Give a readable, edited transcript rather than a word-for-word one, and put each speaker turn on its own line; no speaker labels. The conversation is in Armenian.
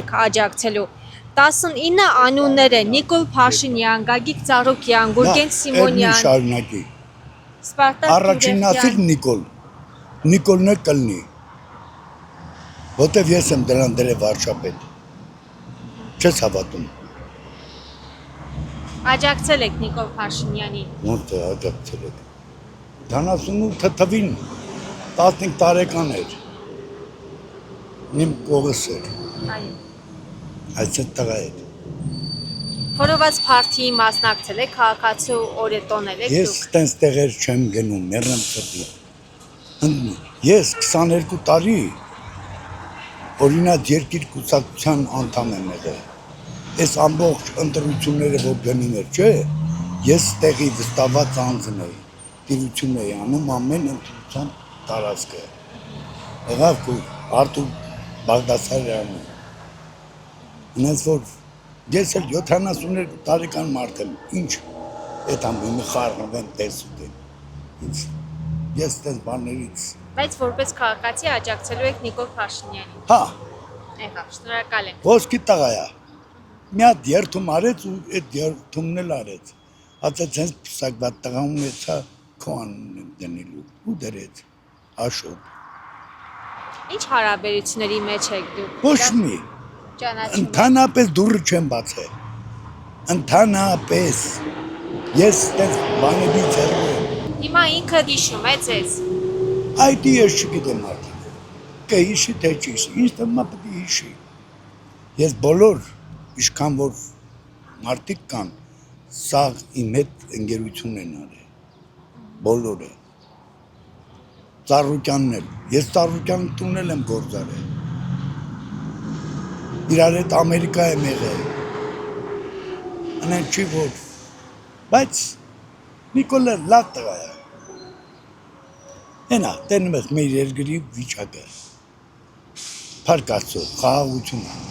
եք աջակցելու 19 անունները Նիկոլ Փաշինյան, Գագիկ Ծառուկյան, Գուրգեն Սիմոնյան,
շարունակի։
Սպարտակ
Առաջինն ասիր Նիկոլ։ Նիկոլն է կլնի։ Որտեվ ես եմ դրան դրել վարչապետ։ Չես հավատում։
Աջակցել եք Նիկոլ Փաշինյանին։
Ոնց է աջակցել եք։ 78 թվին 15 տարեկան էր։ Իմ կողս էր։
Այո։
Այս է տղա էր։
Խորոված փարթիի մասնակցել եք, քաղաքացու օրը տոնել եք
Ես
դուք։
տենց տեղեր չեմ գնում, մեռնեմ ծրտի։ Ես 22 տարի օրինակ երկիր կուսակցության անդամ եմ եղել։ Այս ամբողջ ընտրությունները որ գնում էր, չէ՞, ես տեղի վստահված անձն էի, դիվություն էի անում ամեն ընտրության տարածքը։ Եղավ Արթուր Բաղդասարյանը։ Ինձ որ ես էլ 72 տարեկան մարդ եմ, ինչ այդ ամբողջը խառնվեմ տեսուտեն։ Ես տես բաներից։
Բայց որպես քաղաքացի աջակցելու եք Նիկոլ Փաշինյանին։
Հա,
Եղավ, շնորհակալ եմ։
ոսկի տղա է։ Մի հատ երթում արեց ու այդ երթումն էլ արեց։ Ասեց հենց պսակված տղաում էցա քո անունն եմ դնելու ու դրեց Աշոտ։
Ինչ հարաբերությունների մեջ եք դուք։
Ոչ մի։
Ճանաչում եք։
Ընդհանրապես դուրը չեմ բացել։ Ընդհանրապես ես տես բաներից հեռու եմ։
Հիմա ինքը հիշում է ձեզ։
Այդ ես չգիտեմ արդեն։ Կհիշի թե չհիշի, ինչ թվում է պետք է հիշի։ Ես բոլոր ինչքան որ մարդիկ կան, սա իմ հետ ընկերություն են արել։ Բոլորը։ Ծառուկյանն էլ։ Ես Ծառուկյանը տունել եմ գործարել։ Իրար հետ Ամերիկա եմ եղել։ Անեն չի որ։ Բայց Նիկոլը լավ տղա է։ Հենա, տենում ես մեր երկրի վիճակը։ Փառք Աստծո, խաղաղություն։